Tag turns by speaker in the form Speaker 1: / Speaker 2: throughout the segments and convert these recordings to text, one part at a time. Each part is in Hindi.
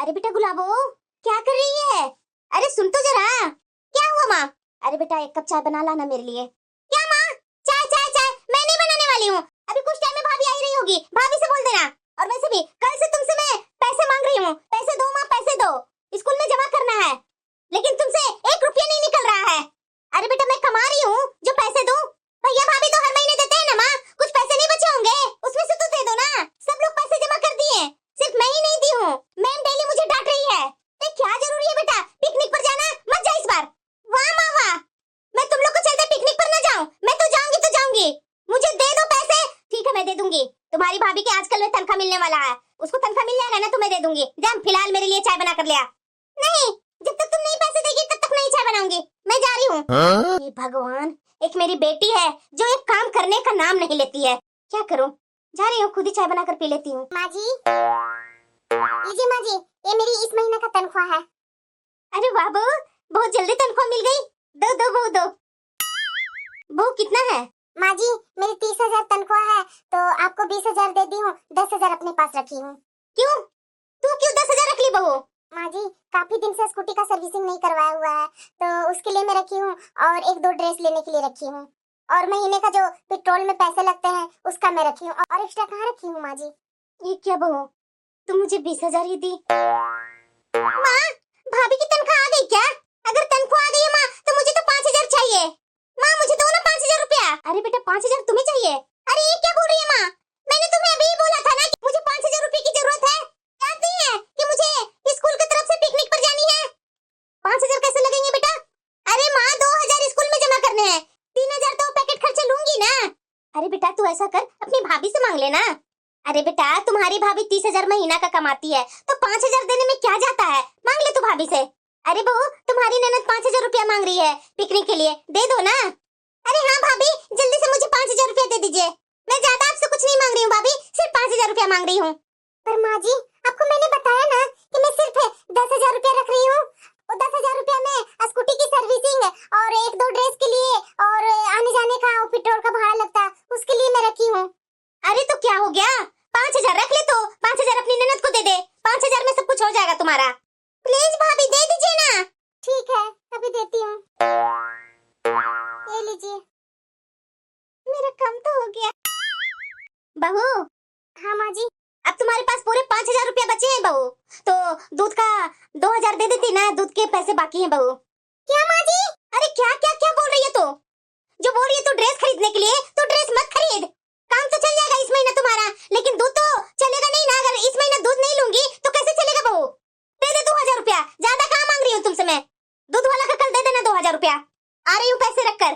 Speaker 1: अरे बेटा गुलाबो, क्या कर रही है? अरे सुन तो जरा। क्या हुआ माँ? अरे बेटा एक कप चाय बना लाना मेरे लिए। क्या माँ? चाय चाय चाय मैं नहीं बनाने वाली हूँ। अभी कुछ टाइम में भाभी आ ही रही होगी, भाभी से बोल देना। और वैसे भी कल से तुमसे मैं पैसे मांग रही हूँ। पैसे दो माँ, पैसे दो, स्कूल में जमा करना है। लेकिन तुमसे 1 रुपया नहीं निकल रहा है। अरे बेटा मैं कमा रही हूँ, जो पैसे दूं। भैया भाभी तो हर महीने देते हैं ना माँ, कुछ पैसे नहीं बचे होंगे, उसमें से तो दे दो ना। सब लोग पैसे जमा कर दिए, सिर्फ मैं ही नहीं दी हूँ। मैम डेली मुझे डांट रही है। तो क्या जरूरी है बेटा पिकनिक पर जाना? मत जा इस बार। वाह माँ वाह, मैं तुम लोग को चलते पिकनिक पर न जाऊँ, मैं तो जाऊंगी तो जाऊंगी। मुझे दे दो पैसे। ठीक है मैं दे दूंगी। तुम्हारी भाभी के आजकल में तनख्वाह मिलने वाला है, उसको तनख्वाह मिल जाएगा ना तो मैं दे दूंगी। जा फिलहाल मेरे लिए चाय बना कर ले आ। नहीं, जब तक तुम नहीं पैसे देगी तब तक नहीं चाय बनाऊंगी, मैं जा रही हूँ। हे भगवान, एक मेरी बेटी है जो एक काम करने का नाम नहीं लेती है। क्या करूँ, जा रही हूँ, खुद ही चाय बनाकर पी लेती हूँ। माँ जी, लीजिए माँ जी, ये मेरी इस महीने का तनख्वाह है। अरे वाह बहू, बहुत जल्दी तनख्वाह मिल गई। दो दो बहू दो। बहू कितना है? माँ जी मेरी 30,000 तनख्वाह है, तो आपको 20,000 दे दी हूँ, 10,000 अपने पास रखी हूँ। क्यों? तू क्यों 10,000 रख ली बहू? माँ जी काफी दिन से स्कूटी का सर्विसिंग नहीं करवाया हुआ है, तो उसके लिए मैं रखी हूँ, और 1-2 ड्रेस लेने के लिए रखी हूँ, और महीने का जो पेट्रोल में पैसे लगते हैं उसका मैं रखी हूँ, और एक्स्ट्रा कहाँ रखी हूँ माँ जी? ये क्या बहू, तुम मुझे 20,000 ही दी। माँ भाभी की तनख्वाह आ गई क्या? अगर तनख्वाह आ गई है माँ तो मुझे तो 5,000 चाहिए। माँ मुझे दो ना 5,000 रुपया। अरे बेटा 5,000 तुम्हें चाहिए? अरे ये क्या बोल रही है माँ? मैंने तुम्हें अभी ही बोला था ना कि मुझे 5,000 रुपए की जरूरत है। याद नहीं है कि मुझे स्कूल की तरफ से पिकनिक पर जानी है? 5,000 कैसे लगेंगे बेटा? अरे माँ 2,000 स्कूल में जमा करने हैं, 3,000 तो पैकेट खर्चे लूंगी ना। अरे बेटा तू ऐसा कर, अपनी भाभी से मांग लेना। अरे बेटा तुम्हारी भाभी 30,000 महीना का कमाती है, तो 5,000 देने में क्या जाता है, मांग ले तू भाभी से। अरे बहू तुम्हारी ननद 5,000 रुपया मांग रही है पिकनिक के लिए, दे दो ना। अरे हाँ भाभी जल्दी से मुझे 5,000 रुपया दे दीजिए। मैं ज्यादा आपसे कुछ नहीं मांग रही हूँ भाभी, सिर्फ 5,000 रुपया मांग रही हूँ। पर माँ जी आपको मैंने बताया ना कि मैं सिर्फ 10,000 रुपया रख रही हूँ, और 10,000 रुपया में स्कूटी की सर्विसिंग और 1-2 ड्रेस के लिए और आने जाने का पेट्रोल का भाड़ा लगता है, उसके लिए मैं रखी हूँ। अरे तो क्या हो गया, 5,000 रख ले, तो 5,000 अपनी ननद को दे दे, 5,000 में सब कुछ हो जाएगा तुम्हारा। प्लीज भाभी दे दीजिए ना। ठीक है अभी देती हूँ, ये लीजिए। मेरा कम तो हो गया। बहू। हाँ माँ जी। अब तुम्हारे पास पूरे 5,000 रुपया बचे हैं बहू, तो दूध का 2,000 दे देती ना, दूध के पैसे बाकी हैं बहू। क्या माँ जी? अरे क्या क्या क्या बोल रही है तू? जो बोल रही है तू ड्रेस खरीदने के लिए, तो ड्रेस मत खरीद, काम तो चल जाएगा इस महीना तुम्हारा, लेकिन दूध तो चलेगा नहीं ना। अगर इस महीना दूध नहीं लूंगी तो कैसे चलेगा बहू? दे दे 2,000 रुपया, ज्यादा कहाँ मांग रही हूँ तुमसे मैं। दूध वाला का कल दे देना 2,000 रुपया, आ रही हूँ पैसे रखकर।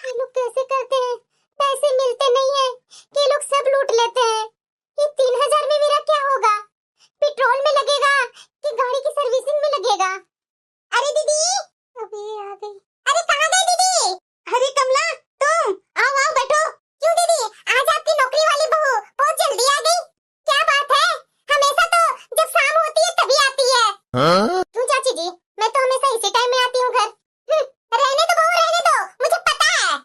Speaker 1: ये लोग कैसे करते हैं, पैसे मिलते नहीं है, ये लोग सब लूट लेते हैं। ये 3,000 में मेरा क्या होगा? पेट्रोल में लगेगा कि गाड़ी की सर्विसिंग में लगेगा? अरे दीदी अभी आ गई। अरे कहाँ गई दीदी? अरे कमला तुम आओ आओ बैठो। क्यों दीदी आज आपकी नौकरी वाली बहू बहुत जल्दी आ गई, क्या बात है? हमेशा तो जब शाम होती है तभी आती है। क्यों चाची जी, मैं तो हमेशा इसी टाइम में आती हूँ घर। रहने दो बहू रहने दो, मुझे पता है।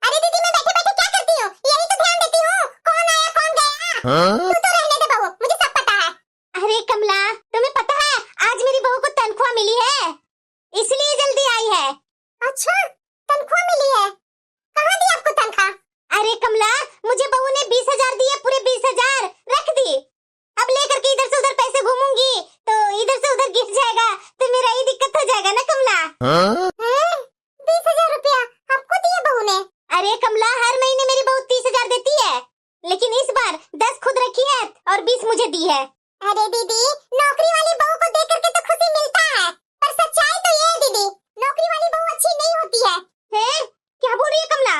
Speaker 1: अरे दीदी मैं बैठे बैठे क्या करती हूँ, यही तो ध्यान देती हूँ, कौन आया कौन गया। तू तो रहने दे बहू, मुझे सब पता है। अरे कमला तुम्हें पता है आज मेरी बहू को तनख्वाह मिली है, इसलिए जल्दी आई है। अच्छा तनख्वाह मिली है, कहाँ दी आपको तनख्वाह? अरे कमला मुझे बहू ने 20,000 दिए, पूरे 20,000 रख दी। अब लेकर के इधर से उधर पैसे घूमूंगी तो इधर से उधर गिर जाएगा, तो मेरा ही दिक्कत हो जाएगा ना कमला। 20,000 रुपया आपको दिए बहू ने? अरे कमला हर महीने मेरी बहू 30,000 देती है, लेकिन इस बार 10 खुद रखी है और 20 मुझे दी है। अरे दीदी नौकरी वाली बहू को देख करके तो खुशी मिलता है, पर सच्चाई तो ये है दीदी, नौकरी वाली बहू अच्छी नहीं होती है। हैं? क्या बोल रही है कमला?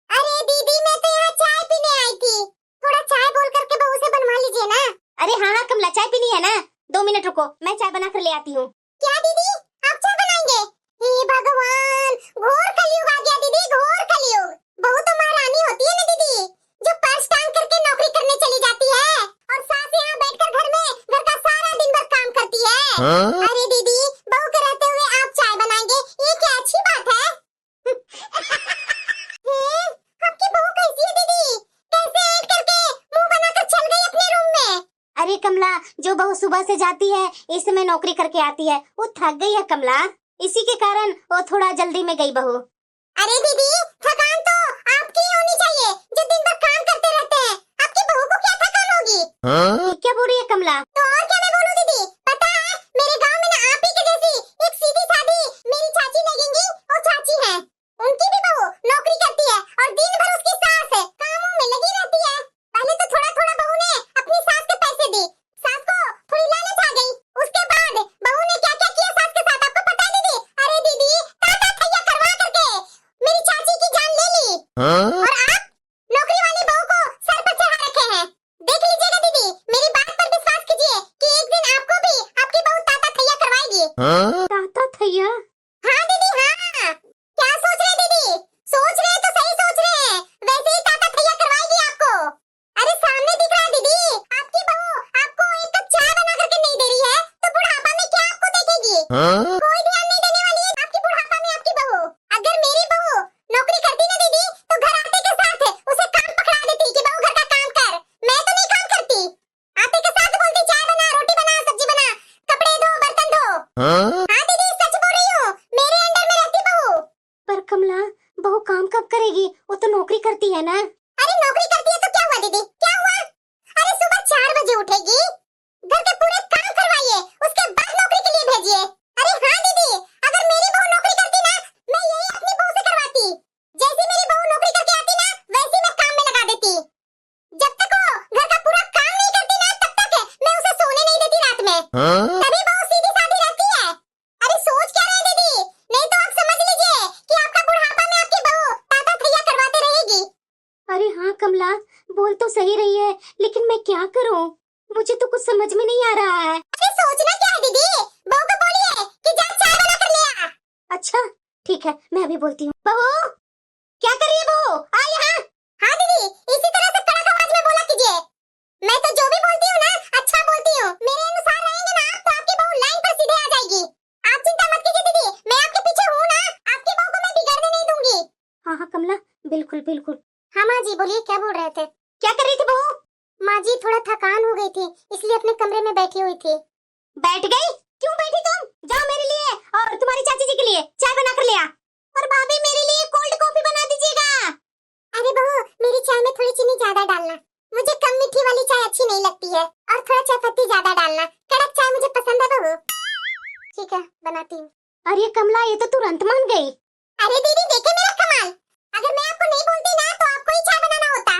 Speaker 1: अरे दीदी मैं तो यहाँ चाय पीने आई थी, थोड़ा चाय बोल करके बहू से बनवा लीजिए ना। अरे हाँ हाँ कमला चाय पीनी है ना, 2 मिनट रुको मैं चाय बना कर ले आती हूँ। क्या दीदी आप चाय बनाएंगे? हे भगवान घोर कलयुग आ गया दीदी, घोर कलयुग। बहू तो महारानी होती है ना दीदी, जो पर्स टांग करके नौकरी करने चली जाती है, और सास यहाँ बैठकर घर में घर का सारा दिन भर काम करती है। अरे दीदी बहू के रहते हुए आप चाय बनाएंगे, ये क्या अच्छी बात है? आपकी बहू कैसी है दीदी, कैसे ऐड करके मुंह बनाकर चल गई अपने रूम में? अरे कमला जो तो बहू सुबह से जाती है, इस समय नौकरी करके आती है, वो थक गई है कमला, इसी के कारण वो थोड़ा जल्दी में गई बहू। अरे दीदी, थकान तो आपकी होनी चाहिए जो दिन भर काम करते रहते हैं। आपकी बहू को क्या थकान होगी? हाँ? क्या बोल रही है कमला? तो और क्या मैं बोलूं दीदी? पता है मेरे गांव में ना आप ही के जैसी एक सीधी सादी मेरी चाची लगेंगी, वो चाची है, उनकी भी बहू नौकरी करती है और दिन भर उसकी सास है कामों में लगी रहती है। पहले तो थोड़ा थोड़ा बहू ने अपनी सास के पैसे दी, सास को थोड़ी लालच आ गई, उसके बाद बहू ने क्या क्या किया सास के साथ आपको पता है दीदी? अरे दीदी, ताता थैया करवा करके मेरी चाची की जान ले ली। हाँ? और आप नौकरी वाली बहू को सर पर चढ़ा रखे हैं। देख लीजिएगा दीदी, मेरी बात पर विश्वास कीजिए कि एक दिन आपको भी आपकी बहू ताता थैया करवाएगी। हाँ? ताता थैया? हाँ दीदी हाँ। क्या सोच रहे दीदी? सोच रहे तो सही सोच रहे हैं, वैसे ही ताता थैया करवाएगी आपको। अरे सामने दिख रहा है दीदी, आपकी बहू आपको एक कप चाय बना करके नहीं दे रही है तो बुढ़ापा में क्या आपको देखेगी? हाँ? कोई ध्यान नहीं देने वाली है आपकी बुढ़ापा में आपकी बहू। अगर मेरी बहू नौकरी करती ना दीदी तो घर आते के साथ उसे काम पकड़ा देती कि बहू घर का काम कर। मैं तो नहीं काम करती, आते के साथ बोलती चाय बना, रोटी बना, सब्जी बना, कपड़े धो, बर्तन धो। हाँ? हाँ दीदी सच बोल रही हूँ, मेरे अंडर में रहती बहू। पर कमला, बहू काम कब करेगी? वो तो नौकरी करती है ना। अरे नौकरी करती है तो क्या हुआ दीदी, क्या हुआ? अरे सुबह 4 बजे उठेगी, घर के पूरे काम करवाइए, उसके बाद नौकरी के लिए भेजिए। अरे हाँ दीदी, अगर मेरी बहू नौकरी करती ना, मैं यही अपनी बहू से करवाती। जैसे मेरी बहू नौकरी करके आती ना, वैसे मैं काम में लगा देती। जब तक वो घर का पूरा काम नहीं करती ना, तब तक मैं उसे सोने नहीं देती रात में। हाँ? तभी बहू सीधी सादी रहती है। अरे सोच क्या रहे दीदी, नहीं तो आप समझ लीजिए कि आपका बुढ़ापा में आपकी बहू ताता थैया करवाते रहेगी। अरे हाँ कमला, बोल तो सही रही है, लेकिन मैं क्या करूं? मुझे तो कुछ समझ में नहीं आ रहा है। अरे सोचना क्या है दीदी, बहू को बोलिए कि जा चाय बना कर ले आ। अच्छा ठीक है, मैं अभी बोलती हूँ। बहू, क्या कर रही है बहू? आ यहाँ। हाँ दीदी, इसी तरह से कड़क आवाज में बोला कीजिए। मैं तो जो भी बोलती हूँ ना, अच्छा बोलती हूँ। मेरे अनुसार रहेंगे ना तो आपकी बहू लाइन पर सीधे आ जाएगी। आप चिंता मत कीजिए दीदी, मैं आपके पीछे हूँ ना, आपकी बहू को मैं बिगड़ने नहीं दूंगी। हाँ हाँ कमला, बिल्कुल बिल्कुल। हाँ माँ जी बोलिए, क्या बोल रहे थे? क्या कर रही थी बहू? माँ जी थोड़ा थकान हो गई थी, इसलिए अपने कमरे में बैठी हुई थी। बैठ गई? क्यों बैठी तुम? जाओ मेरे लिए और तुम्हारी चाची जी के लिए चाय बना कर ले आ। और भाभी मेरे लिए कोल्ड कॉफी बना दीजिएगा। अरे बहू, मेरी चाय में थोड़ी चीनी ज्यादा डालना, मुझे कम मीठी वाली चाय अच्छी नहीं लगती है, और थोड़ा चाय पत्ती ज्यादा डालना, कड़क चाय मुझे पसंद है बहू। ठीक है बनाती हूँ। अरे कमला, ये तो तुरंत मान गई। अरे दीदी देखे मेरा कमाल, अगर मैं आपको नहीं बोलती ना तो आपको ही चाय बनाना होता।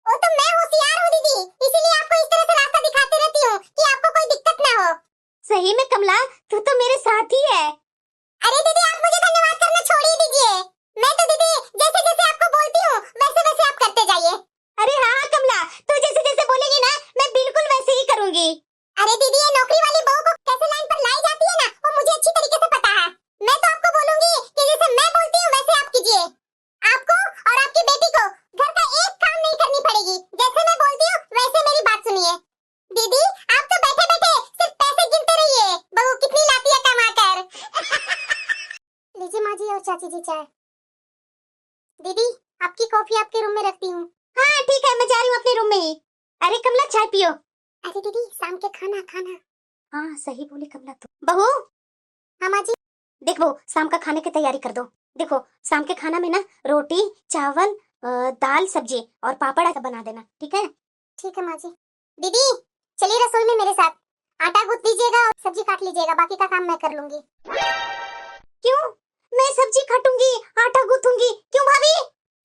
Speaker 1: वो तो मैं होशियार हूँ दीदी, इसीलिए आपको इस तरह से रास्ता दिखाती रहती हूँ कि आपको कोई दिक्कत ना हो। सही में कमला, तू तो मेरे साथ ही है। अरे दीदी आप मुझे धन्यवाद करना छोड़ ही दीजिए, मैं तो दीदी जैसे जैसे आपको बोलती हूँ वैसे वैसे आप करते जाइए। अरे हाँ कमला, तू जैसे जैसे बोलेगी ना, मैं बिल्कुल वैसे ही करूँगी। अरे दीदी, ये नौकरी वाली बहू को कैसे लाइन पर लाई जाती है ना, वो मुझे अच्छी तरीके से पता है। मैं तो आपको बोलूंगी कि जैसे मैं बोलती हूँ वैसे आप कीजिए। आपको और आपकी बेटी को घर का एक काम नहीं करनी पड़ेगी, जैसे मैं बोलती हूँ वैसे मेरी बात सुनिए। दीदी आप तो बैठे बैठे सिर्फ पैसे गिनते रहिए, बहू कितनी लाती है कमा कर। लीजिए माँ जी और चाची जी चाय। दीदी आपकी कॉफी आपके रूम में रखती हूँ। हाँ ठीक है, मैं जा रही हूँ अपने रूम में ही। अरे कमला चाय पियो। अरे दीदी शाम के खाना खाना। हाँ सही बोली कमला तू। बहू। हाँ माँ जी। देख बहू, शाम का खाने की तैयारी कर दो। देखो शाम के खाना में ना रोटी, चावल, दाल, सब्जी और पापड़ बना देना, ठीक है? ठीक है माँ जी। दीदी चलिए रसोई में मेरे साथ, आटा गूंथ दीजिएगा और सब्जी काट लीजिएगा, बाकी का काम मैं कर लूंगी। क्यों? मैं सब्जी काटूंगी, आटा गूंथूंगी, क्यों भाभी?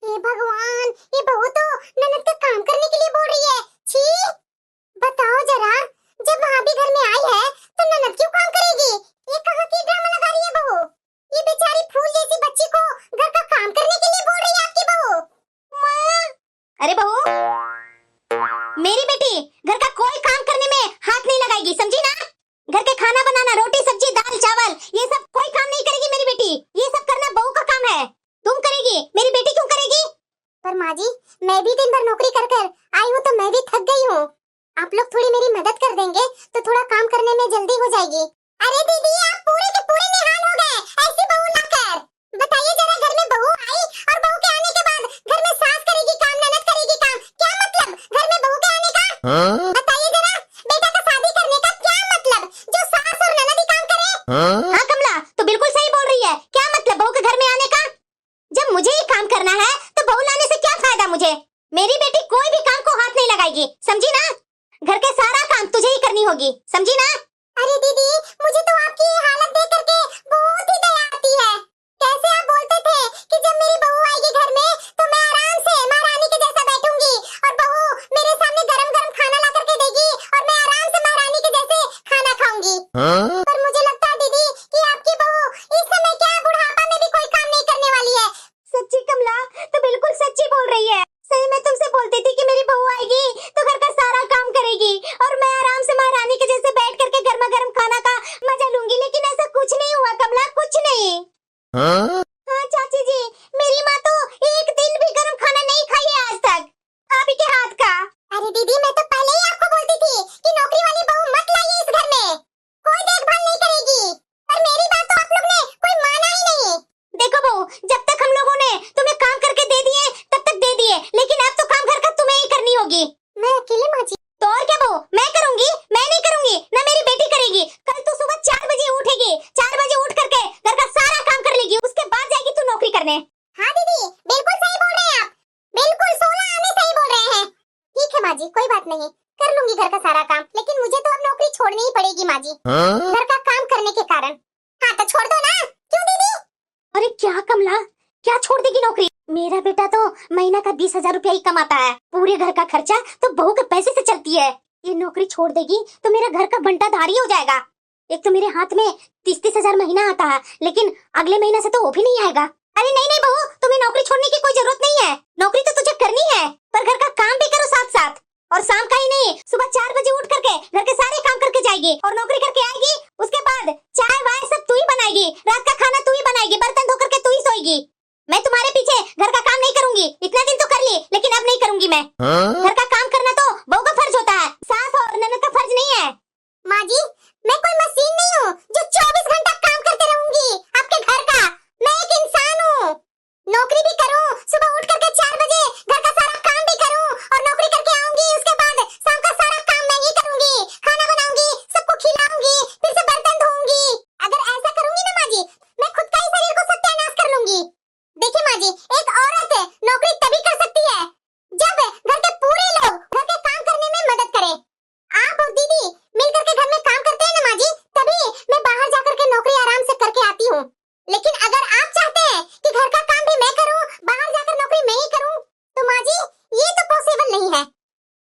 Speaker 1: हे भगवान, ये बहू तो ननद का काम करने के लिए बोल रही है। छी, बताओ जरा, जब भाभी घर में आई है तो ननद क्यों काम करेगी? ये कहाँ की ड्रामा लगा रही है बहू? ये बेचारी फूल जैसी बच्ची को घर का काम करने के लिए बोल रही है आपकी बहू। माँ! अरे बहू, मेरी बेटी घर का कोई काम करने में हाथ नहीं लगाएगी, समझी ना? घर के खाना बनाना, रोटी सब्जी दाल चावल, ये सब कोई काम नहीं करेगी मेरी बेटी। ये सब करना बहू का काम है, तुम करेगी, मेरी बेटी क्यों करेगी? पर माँ जी, मैं भी दिन भर नौकरी कर कर आई हूँ तो मैं भी थक गई हूँ। आप लोग थोड़ी मेरी मदद कर देंगे तो थोड़ा काम करने में जल्दी हो जाएगी। अरे दीदी आप पूरे के पूरे निहाल हो गए, ऐसी बहू ना कर। बताइए जरा, घर में बहू आई और बहू के आने के बाद घर में सास करेगी काम, ननद करेगी काम, क्या मतलब घर में बहू के आने का? बताइए जरा, बेटा का शादी करने का क्या हाँ कमला, तो बिल्कुल सही बोल रही है। क्या मतलब बहू के घर में आने का? जब मुझे ही काम करना है तो बहू लाने से क्या फायदा मुझे? मेरी बेटी कोई भी काम को हाथ नहीं लगाएगी, समझी ना? घर के सारा काम तुझे ही करनी होगी, समझी ना? अरे दीदी, मुझे तो आपकी ये हालत देख करके बहुत ही दया आती है। कैसे आप बोलते थे कि जब मेरी बहू आएगी घर में तो मैं आराम से महारानी के जैसा बैठूंगी और बहू मेरे सामने गरम-गरम खाना ला करके देगी और मैं आराम से महारानी के जैसे खाना खाऊंगी। पर मुझे लगता है दीदी कि आपकी बहू इस समय क्या बुढ़ापा में भी कोई काम नहीं करने वाली है। सच्ची कमला, तो बिल्कुल सच्ची बोल रही है। सही में तुमसे बोलती थी कि मेरी बहू आएगी तो घर का सारा काम करेगी और मैं आराम से महारानी के जैसे बैठ करके गर्मा गर्म खाना का मजा लूंगी, लेकिन ऐसा कुछ नहीं हुआ कमला, कुछ नहीं। हाँ चाची जी, मेरी माँ तो एक दिन भी गर्म खाना नहीं खाई है आज तक, आप ही के हाथ का। अरे दीदी, मैं तो पहले ही आपको बोलती थी कि नौकरी वाली बहू मत लाइए इस घर में, कोई देखभाल नहीं करेगी। और मेरी बात तो आप लोग ने कोई माना ही नहीं। देखो बहू, जब तक हम लोगों ने तुम्हें काम करके दे दिए तब तक दे दिए, लेकिन अब तो काम घर का तुम्हें ही करनी होगी। मैं अकेले माँ जी? तो और क्या बहू, मैं करूंगी? मैं नहीं करूंगी ना, मेरी बेटी करेगी। कल तो सुबह 4 बजे उठेगी, 4 बजे उठ करके घर का सारा काम कर लेगी, उसके बाद जाएगी तू नौकरी करने। हाँ दीदी, बिल्कुल सही बोल रहे हैं आप, बिल्कुल 16 आने सही बोल रहे हैं। ठीक है माँ जी, कोई बात नहीं, कर लूंगी घर का सारा काम, लेकिन मुझे तो अब नौकरी छोड़नी ही पड़ेगी माँ जी, घर का काम करने के कारण। हाँ तो छोड़ दो ना। क्यों दीदी? अरे क्या कमला, क्या छोड़ देगी नौकरी? मेरा बेटा तो महीना का 20,000 रुपया ही कमाता है, पूरे घर का खर्चा तो बहू के पैसे से चलती है। ये नौकरी छोड़ देगी तो मेरा घर का बंटाधारी हो जाएगा। एक तो मेरे हाथ में 30-30 हजार महीना आता है, लेकिन अगले महीने से तो वो भी नहीं आएगा। अरे नहीं नहीं बहू, तुम्हें नौकरी छोड़ने की कोई जरूरत नहीं है, नौकरी तो तुझे करनी है, पर घर का काम भी करो साथ साथ। और शाम का ही नहीं, सुबह 4 बजे उठ करके घर के सारे काम करके जाएगी और नौकरी करके आएगी, उसके बाद चाय वाय सब तू ही बनाएगी, रात का खाना तू ही बनाएगी, बर्तन धो करके तू ही सोएगी। मैं तुम्हारे पीछे घर का काम नहीं करूंगी, इतना दिन तो कर ली, लेकिन अब नहीं करूंगी मैं। घर का काम करना तो बहू का फर्ज होता है, सास और ननद का फर्ज नहीं है। माँ जी, मैं कोई मशीन नहीं हूँ जो 24 घंटा काम करते रहूंगी आपके घर का। मैं एक इंसान हूँ, नौकरी भी करूँ, सुबह उठ करके 4 बजे घर का सारा काम भी करूँ और नौकरी करके आऊंगी, उसके बाद शाम का सारा काम मैं ही करूंगी, खाना बनाऊंगी, सबको खिलाऊंगी, फिर से बर्तन धोऊंगी। अगर ऐसा करूंगी ना माँ जी, मैं खुद का ही शरीर को सत्यानाश कर लूंगी। देखिए माँ जी, एक औरत नौकरी तभी कर सकती है जब घर के पूरे लोग घर के काम करने में मदद करें। आप और दीदी मिलकर के घर में काम करते हैं ना माँ जी, तभी मैं बाहर जाकर के नौकरी आराम से करके आती हूँ। लेकिन अगर आप चाहते हैं कि घर का काम भी मैं करूँ, बाहर जाकर नौकरी मैं ही करूँ, तो माँ जी ये तो पॉसिबल नहीं है।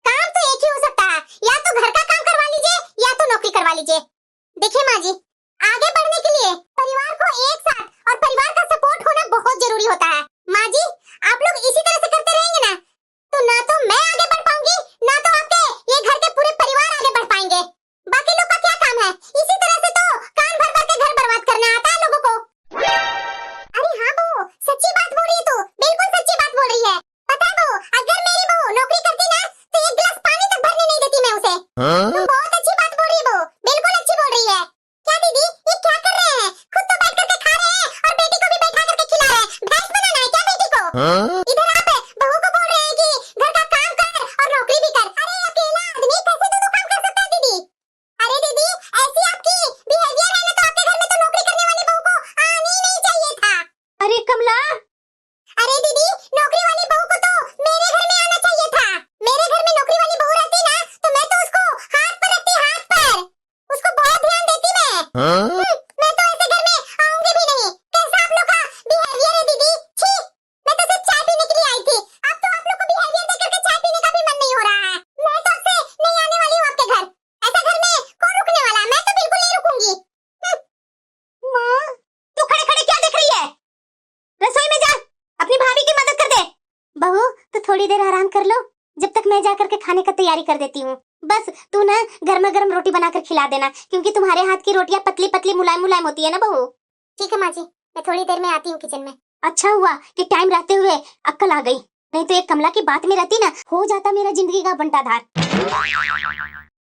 Speaker 1: काम तो एक ही हो सकता है, या तो घर का काम करवा लीजिए या तो नौकरी करवा लीजिए। देखिए माँ जी, आगे बढ़ने के लिए परिवार को एक साथ और परिवार का सपोर्ट होना बहुत जरूरी होता है। माँ जी, आप लोग इसी तरह से करते रहेंगे ना तो मैं आगे बढ़ पाऊंगी, ना तो आपके ये घर के पूरे परिवार आगे बढ़ पाएंगे। बाकी लोग का क्या काम है? इसी तरह से तो कान भर भर के घर बर्बाद करना आता है लोगों को। अरे हाँ बहू, सच्ची बात बोल रही है तू, बिल्कुल सच्ची बात बोल रही है। पता है बहू, अगर मेरी बहू नौकरी करती ना तो एक गिलास पानी तक भरने नहीं देती मैं उसे। तुम बहुत अच्छी बात बोल रही है बहू, बिल्कुल अच्छी बोल रही है। क्या दीदी, ये क्या कर रहे हैं? खुद तो बैठ करके खा रहे हैं और बेटी को भी बैठा करके खिला रहे हैं। भैंस बनाना है क्या बेटी को? इधर आप बहू को बोल रहे हैं कि घर का काम कर और नौकरी भी कर। अरे अकेला आदमी कैसे दो काम कर सकता है दीदी? अरे दीदी, ऐसी आपकी बिहेवियर है ना तो आपके घर में तो नौकरी करने वाली बहू को आनी ही नहीं चाहिए था। अरे कमला, अरे दीदी, नौकरी वाली बहू को तो मेरे घर में आना चाहिए था। मेरे घर में नौकरी वाली बहू रहती ना तो मैं तो उसको हाथ पर रखती, हाथ पर उसको बहुत ध्यान देती मैं। मैं तो ऐसे घर में आऊंगी भी नहीं। कैसा आप लोग का बिहेवियर है दीदी? छी, मैं तो सिर्फ चाय पीने के लिए आई थी, अब तो आप लोग को बिहेवियर देख करके चाय पीने का भी मन नहीं हो रहा है। मैं तो अब से नहीं आने वाली हूँ आपके घर, ऐसा घर में कौन रुकने वाला है? मैं तो बिल्कुल नहीं रुकूंगी। माँ, तू खड़े खड़े क्या देख रही है? रसोई में जा, अपनी भाभी की मदद कर दे। बहू, तो थोड़ी देर आराम कर लो, जब तक मैं जाकर के खाने का तैयारी कर देती हूँ। बस तू ना गर्मा गर्म रोटी बनाकर खिला देना, क्योंकि तुम्हारे हाथ की रोटियां पतली पतली मुलायम मुलायम होती है ना बहू। ठीक है माँ जी, मैं थोड़ी देर में आती हूँ किचन में। अच्छा हुआ कि टाइम रहते हुए अक्कल आ गई, नहीं तो एक कमला की बात में रहती ना, हो जाता मेरा जिंदगी का बंटाधार।